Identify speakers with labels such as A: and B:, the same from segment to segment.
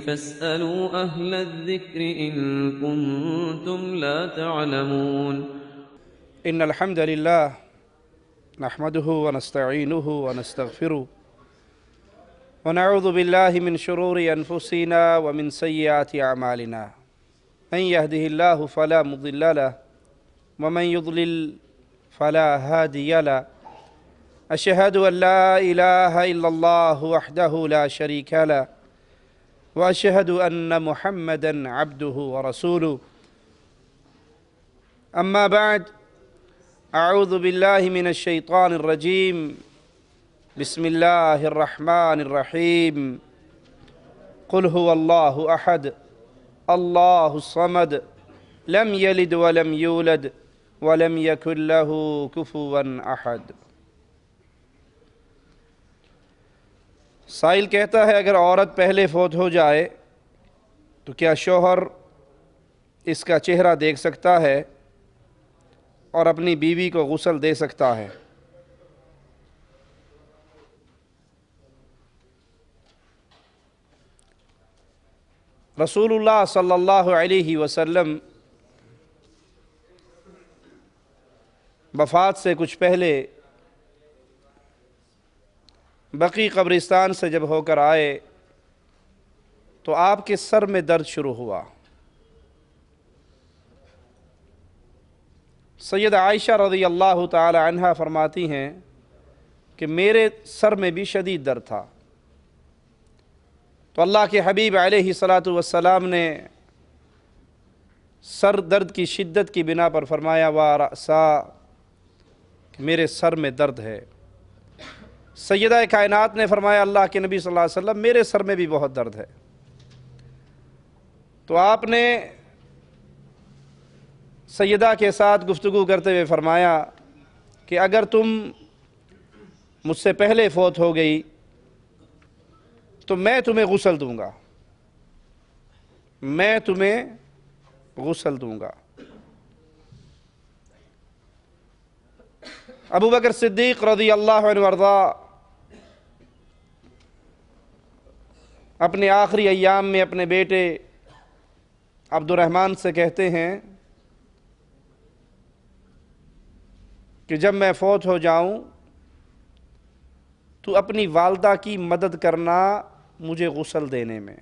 A: فاسألوا أهل الذكر إن كنتم لا تعلمون
B: إن الحمد لله نحمده ونستعينه ونستغفره ونعوذ بالله من شرور أنفسنا ومن سيئات أعمالنا من يهده الله فلا مضل له ومن يضلل فلا هادي له أشهد أن لا إله إلا الله وحده لا شريك له وأشهد أن محمدًا عبده ورسوله أما بعد أعوذ بالله من الشيطان الرجيم بسم الله الرحمن الرحيم قل هو الله أحد الله الصمد لم يلد ولم يولد ولم يكن له كفوا أحد۔ سائل کہتا ہے اگر عورت پہلے فوت ہو جائے تو کیا شوہر اس کا چہرہ دیکھ سکتا ہے اور اپنی بیوی کو غسل دے سکتا ہے؟ رسول اللہ صلی اللہ علیہ وسلم وفات سے کچھ پہلے بقیع قبرستان سے جب ہو کر آئے تو آپ کے سر میں درد شروع ہوا۔ سیدہ عائشہ رضی اللہ تعالی عنہا فرماتی ہیں کہ میرے سر میں بھی شدید درد تھا، تو اللہ کے حبیب علیہ السلام نے سر درد کی شدت کی بنا پر فرمایا وَرَأْسَا، کہ میرے سر میں درد ہے۔ سیدہ کائنات نے فرمایا اللہ کے نبی صلی اللہ علیہ وسلم میرے سر میں بھی بہت درد ہے۔ تو آپ نے سیدہ کے ساتھ گفتگو کرتے ہوئے فرمایا کہ اگر تم مجھ سے پہلے فوت ہو گئی تو میں تمہیں غسل دوں گا، میں تمہیں غسل دوں گا۔ ابو بکر صدیق رضی اللہ عنہ وارضا اپنے آخری ایام میں اپنے بیٹے عبد الرحمن سے کہتے ہیں کہ جب میں فوت ہو جاؤں تو اپنی والدہ کی مدد کرنا مجھے غسل دینے میں۔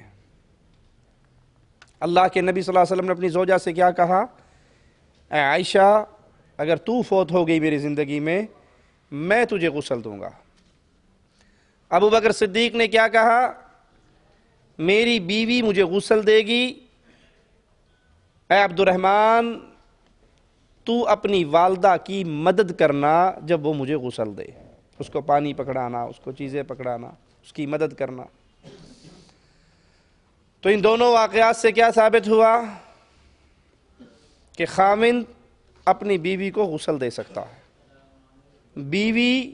B: اللہ کے نبی صلی اللہ علیہ وسلم نے اپنی زوجہ سے کیا کہا؟ اے عائشہ اگر تو فوت ہو گئی میری زندگی میں تجھے غسل دوں گا۔ ابو بکر صدیق نے کیا کہا؟ میری بیوی مجھے غسل دے گی، اے عبد الرحمن تو اپنی والدہ کی مدد کرنا جب وہ مجھے غسل دے، اس کو پانی پکڑانا، اس کو چیزیں پکڑانا، اس کی مدد کرنا۔ تو ان دونوں واقعات سے کیا ثابت ہوا کہ خاوند اپنی بیوی کو غسل دے سکتا ہے، بیوی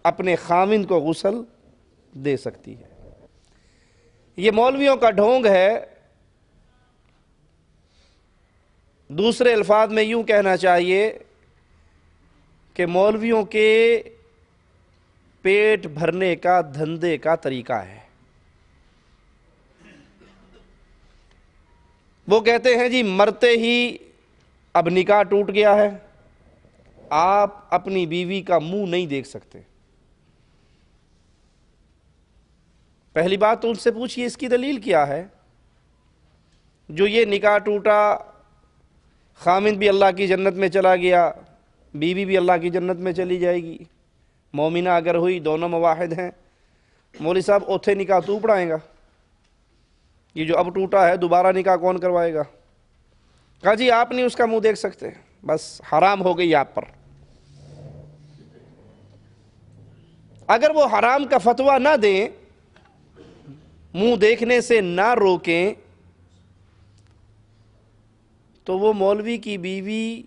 B: اپنے خاوند کو غسل دے سکتی ہے۔ یہ مولویوں کا ڈھونگ ہے، دوسرے الفاظ میں یوں کہنا چاہیے کہ مولویوں کے پیٹ بھرنے کا دھندے کا طریقہ ہے۔ وہ کہتے ہیں جی مرتے ہی اب نکاح ٹوٹ گیا ہے، آپ اپنی بیوی کا منہ نہیں دیکھ سکتے۔ پہلی بات تو ان سے پوچھئے اس کی دلیل کیا ہے؟ جو یہ نکاح ٹوٹا، خاوند بھی اللہ کی جنت میں چلا گیا، بیوی بھی اللہ کی جنت میں چلی جائے گی، مومنہ اگر ہوئی، دونوں مواحد ہیں، مولوی صاحب اوتھے نکاح تو پڑھائیں گا، یہ جو اب ٹوٹا ہے دوبارہ نکاح کون کروائے گا؟ کہا جی آپ نہیں اس کا منہ دیکھ سکتے، بس حرام ہو گئی آپ پر۔ اگر وہ حرام کا فتویٰ نہ دیں، منہ دیکھنے سے نہ روکیں، تو وہ مولوی کی بیوی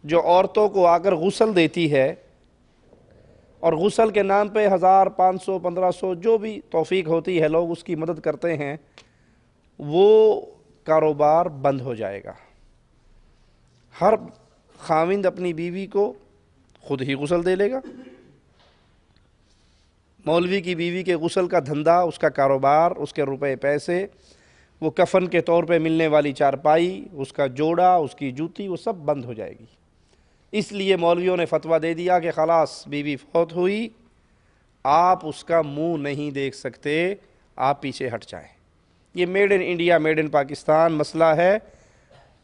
B: جو عورتوں کو آ کر غسل دیتی ہے اور غسل کے نام پہ 1000 500 1500 جو بھی توفیق ہوتی ہے لوگ اس کی مدد کرتے ہیں، وہ کاروبار بند ہو جائے گا۔ ہر خاوند اپنی بیوی کو خود ہی غسل دے لے گا، مولوی کی بیوی کے غسل کا دھندا، اس کا کاروبار، اس کے روپے پیسے، وہ کفن کے طور پہ ملنے والی چارپائی، اس کا جوڑا، اس کی جوتی، وہ سب بند ہو جائے گی۔ اس لیے مولویوں نے فتویٰ دے دیا کہ خلاص بیوی فوت ہوئی، آپ اس کا منہ نہیں دیکھ سکتے، آپ پیچھے ہٹ جائیں۔ یہ made in India, made in Pakistan مسئلہ ہے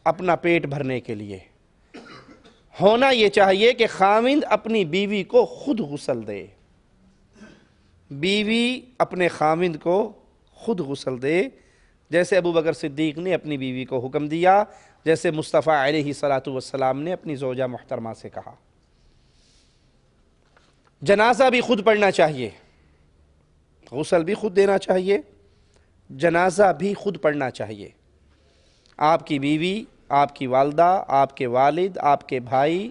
B: اپنا پیٹ بھرنے کے لیے۔ ہونا یہ چاہیے کہ خاوند اپنی بیوی کو خود غسل دے، بیوی اپنے خاوند کو خود غسل دے، جیسے ابو بکر صدیق نے اپنی بیوی کو حکم دیا، جیسے مصطفیٰ علیہ الصلاۃ والسلام نے اپنی زوجہ محترمہ سے کہا۔ جنازہ بھی خود پڑھنا چاہیے، غسل بھی خود دینا چاہیے، جنازہ بھی خود پڑھنا چاہیے۔ آپ کی بیوی، آپ کی والدہ، آپ کے والد، آپ کے بھائی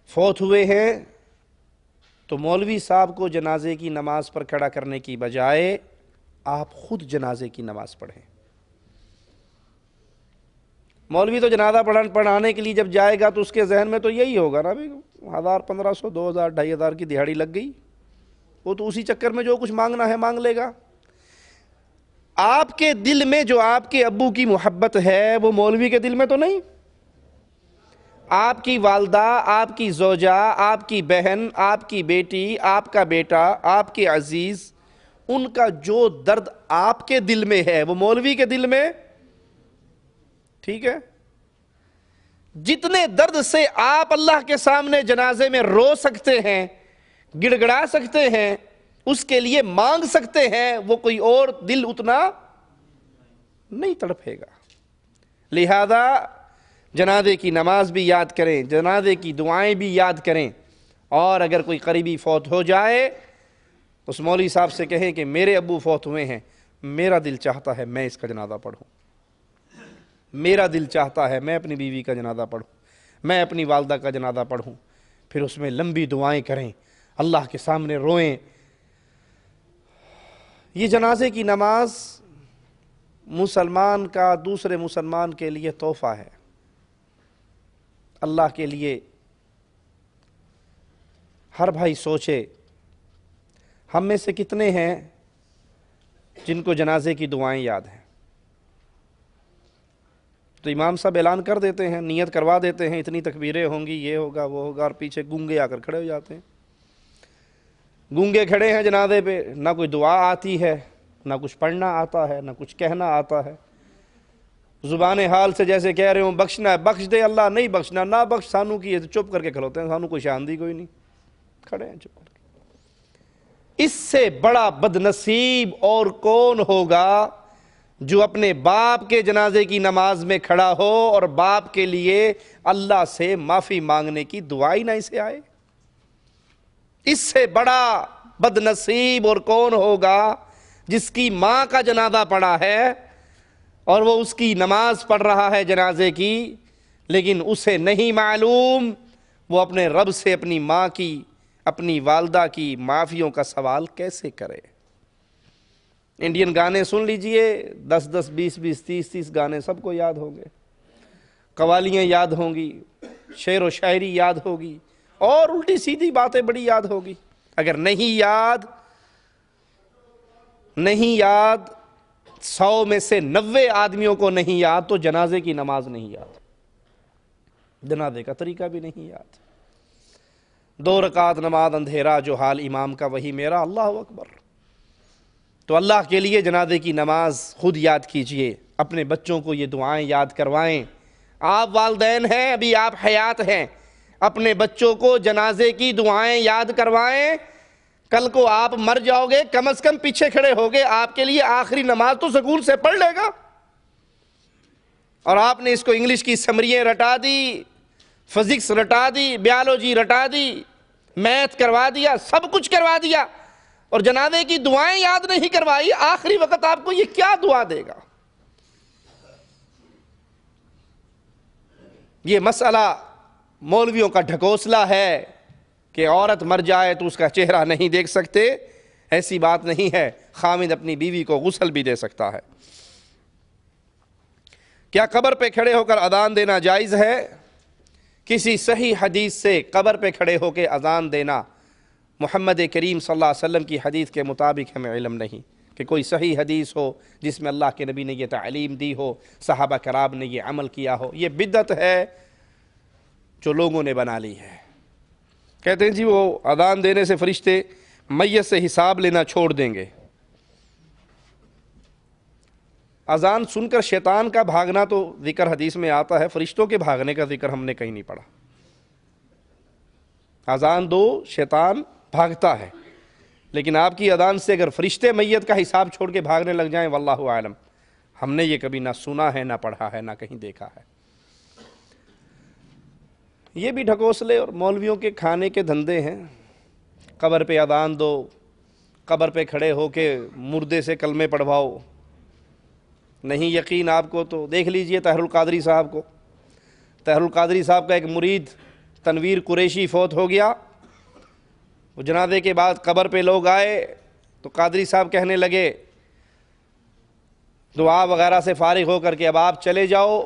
B: فوت ہوئے ہیں تو مولوی صاحب کو جنازے کی نماز پر کھڑا کرنے کی بجائے آپ خود جنازے کی نماز پڑھیں۔ مولوی تو جنازہ پڑھانے کے لیے جب جائے گا تو اس کے ذہن میں تو یہی ہوگا نا، 1000 1500 2000 2500 کی دہاڑی لگ گئی، وہ تو اسی چکر میں جو کچھ مانگنا ہے مانگ لے گا۔ آپ کے دل میں جو آپ کے ابو کی محبت ہے وہ مولوی کے دل میں تو نہیں۔ آپ کی والدہ، آپ کی زوجہ، آپ کی بہن، آپ کی بیٹی، آپ کا بیٹا، آپ کے عزیز، ان کا جو درد آپ کے دل میں ہے وہ مولوی کے دل میں، ٹھیک ہے؟ جتنے درد سے آپ اللہ کے سامنے جنازے میں رو سکتے ہیں، گڑ گڑا سکتے ہیں، اس کے لیے مانگ سکتے ہیں، وہ کوئی اور دل اتنا نہیں تڑپے گا۔ لہذا جنازے کی نماز بھی یاد کریں، جنازے کی دعائیں بھی یاد کریں، اور اگر کوئی قریبی فوت ہو جائے اس مولوی صاحب سے کہیں کہ میرے ابو فوت ہوئے ہیں، میرا دل چاہتا ہے میں اس کا جنازہ پڑھوں، میرا دل چاہتا ہے میں اپنی بیوی کا جنازہ پڑھوں، میں اپنی والدہ کا جنازہ پڑھوں۔ پھر اس میں لمبی دعائیں کریں، اللہ کے سامنے روئیں۔ یہ جنازے کی نماز مسلمان کا دوسرے مسلمان کے لیے تحفہ ہے، اللہ کے لیے۔ ہر بھائی سوچے ہم میں سے کتنے ہیں جن کو جنازے کی دعائیں یاد ہیں؟ تو امام صاحب اعلان کر دیتے ہیں، نیت کروا دیتے ہیں، اتنی تکبیریں ہوں گی، یہ ہوگا وہ ہوگا، اور پیچھے گونگے آ کر کھڑے ہو جاتے ہیں۔ گونگے کھڑے ہیں جنازے پہ، نہ کوئی دعا آتی ہے، نہ کچھ پڑھنا آتا ہے، نہ کچھ کہنا آتا ہے، زبان حال سے جیسے کہہ رہے ہوں بخشنا ہے بخش دے اللہ، نہیں بخشنا نہ بخش، سانو کی چپ کر کے کھلوتے ہیں، سانو کوئی شاندی کوئی نہیں، کھڑے ہیں چپ کر کے۔ اس سے بڑا بد نصیب اور کون ہوگا جو اپنے باپ کے جنازے کی نماز میں کھڑا ہو اور باپ کے لیے اللہ سے معافی مانگنے کی دعائی نہ اسے آئے؟ اس سے بڑا بد نصیب اور کون ہوگا جس کی ماں کا جنازہ پڑا ہے اور وہ اس کی نماز پڑھ رہا ہے جنازے کی، لیکن اسے نہیں معلوم وہ اپنے رب سے اپنی ماں کی، اپنی والدہ کی معافیوں کا سوال کیسے کرے۔ انڈین گانے سن لیجئے، 10 20 30 گانے سب کو یاد ہوں گے، قوالیاں یاد ہوں گی، شعر و شاعری یاد ہوگی، اور الٹی سیدھی باتیں بڑی یاد ہوگی۔ اگر نہیں یاد 100 میں سے 90 آدمیوں کو نہیں یاد تو جنازے کی نماز نہیں یاد، جنازے کا طریقہ بھی نہیں یاد۔ 2 رکعت نماز اندھیرا جو حال امام کا وہی میرا، اللہ اکبر۔ تو اللہ کے لیے جنازے کی نماز خود یاد کیجئے، اپنے بچوں کو یہ دعائیں یاد کروائیں۔ آپ والدین ہیں، ابھی آپ حیات ہیں، اپنے بچوں کو جنازے کی دعائیں یاد کروائیں۔ کل کو آپ مر جاؤ گے، کم از کم پیچھے کھڑے ہوگے، آپ کے لیے آخری نماز تو سکول سے پڑھ لے گا۔ اور آپ نے اس کو انگلش کی سمریاں رٹا دی، فزکس رٹا دی، بیالوجی رٹا دی، میتھ کروا دیا، سب کچھ کروا دیا، اور جنازے کی دعائیں یاد نہیں کروائی۔ آخری وقت آپ کو یہ کیا دعا دے گا؟ یہ مسئلہ مولویوں کا ڈھکوسلا ہے کہ عورت مر جائے تو اس کا چہرہ نہیں دیکھ سکتے، ایسی بات نہیں ہے۔ خامد اپنی بیوی کو غسل بھی دے سکتا ہے۔ کیا قبر پہ کھڑے ہو کر اذان دینا جائز ہے؟ کسی صحیح حدیث سے قبر پہ کھڑے ہو کے اذان دینا محمد کریم صلی اللہ علیہ وسلم کی حدیث کے مطابق ہمیں علم نہیں کہ کوئی صحیح حدیث ہو جس میں اللہ کے نبی نے یہ تعلیم دی ہو، صحابہ کرام نے یہ عمل کیا ہو۔ یہ بدعت ہے جو لوگوں نے بنا لی ہے۔ کہتے ہیں جی وہ اذان دینے سے فرشتے میت سے حساب لینا چھوڑ دیں گے۔ اذان سن کر شیطان کا بھاگنا تو ذکر حدیث میں آتا ہے، فرشتوں کے بھاگنے کا ذکر ہم نے کہیں نہیں پڑھا۔ اذان دو شیطان بھاگتا ہے، لیکن آپ کی اذان سے اگر فرشتے میت کا حساب چھوڑ کے بھاگنے لگ جائیں، واللہ عالم، ہم نے یہ کبھی نہ سنا ہے، نہ پڑھا ہے، نہ کہیں دیکھا ہے۔ یہ بھی ڈھکوسلے اور مولویوں کے کھانے کے دھندے ہیں۔ قبر پہ اذان دو، قبر پہ کھڑے ہو کے مردے سے کلمے پڑھواؤ۔ نہیں یقین آپ کو تو دیکھ لیجئے طاہر القادری صاحب کو۔ طاہر القادری صاحب کا ایک مرید تنویر قریشی فوت ہو گیا۔ وہ جنازے کے بعد قبر پہ لوگ آئے تو قادری صاحب کہنے لگے دعا وغیرہ سے فارغ ہو کر کے اب آپ چلے جاؤ،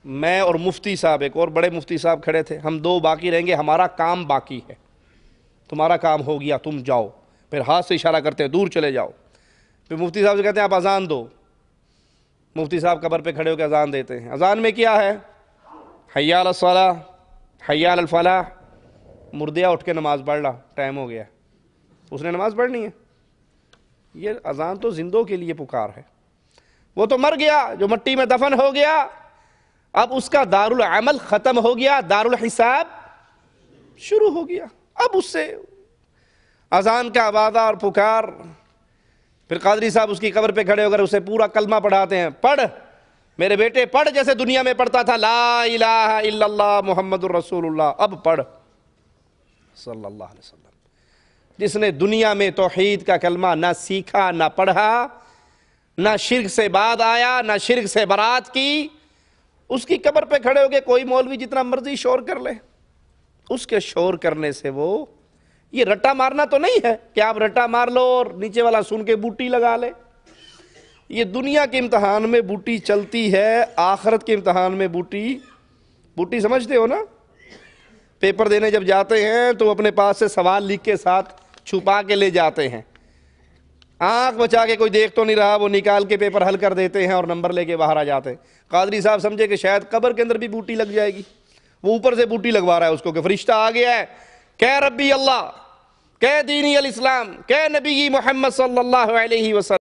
B: میں اور مفتی صاحب، ایک اور بڑے مفتی صاحب کھڑے تھے، ہم دو باقی رہیں گے، ہمارا کام باقی ہے، تمہارا کام ہو گیا تم جاؤ۔ پھر ہاتھ سے اشارہ کرتے ہیں دور چلے جاؤ۔ پھر مفتی صاحب سے کہتے ہیں آپ اذان دو۔ مفتی صاحب قبر پہ کھڑے ہو کے اذان دیتے ہیں۔ اذان میں کیا ہے؟ حی علی الصلاۃ، حی علی الفلاح۔ مردیا اٹھ کے نماز پڑھ لا، ٹائم ہو گیا، اس نے نماز پڑھنی ہے۔ یہ اذان تو زندوں کے لیے پکار ہے۔ وہ تو مر گیا، جو مٹی میں دفن ہو گیا، اب اس کا دارالعمل ختم ہو گیا، دارالحساب شروع ہو گیا۔ اب اس سے اذان کا آوازہ اور پکار۔ پھر قادری صاحب اس کی قبر پہ کھڑے ہو کر اسے پورا کلمہ پڑھاتے ہیں، پڑھ میرے بیٹے پڑھ، جیسے دنیا میں پڑھتا تھا لا الہ الا اللہ محمد الرسول اللہ، اب پڑھ صلی اللہ علیہ وسلم۔ جس نے دنیا میں توحید کا کلمہ نہ سیکھا، نہ پڑھا، نہ شرک سے بعد آیا، نہ شرک سے برات کی، اس کی قبر پہ کھڑے ہو کے کوئی مولوی جتنا مرضی شور کر لے، اس کے شور کرنے سے وہ یہ رٹا مارنا تو نہیں ہے کہ آپ رٹا مار لو اور نیچے والا سن کے بوٹی لگا لے۔ یہ دنیا کے امتحان میں بوٹی چلتی ہے، آخرت کے امتحان میں بوٹی سمجھتے ہو نا؟ پیپر دینے جب جاتے ہیں تو اپنے پاس سے سوال لکھ کے ساتھ چھپا کے لے جاتے ہیں، آنکھ بچا کے کوئی دیکھ تو نہیں رہا، وہ نکال کے پیپر حل کر دیتے ہیں اور نمبر لے کے باہر آ جاتے ہیں۔ قادری صاحب سمجھے کہ شاید قبر کے اندر بھی بوٹی لگ جائے گی، وہ اوپر سے بوٹی لگوا رہا ہے اس کو کہ فرشتہ آ گیا ہے، کہ ربی اللہ، کہ دینی الاسلام، کہ نبی محمد صلی اللہ علیہ وسلم۔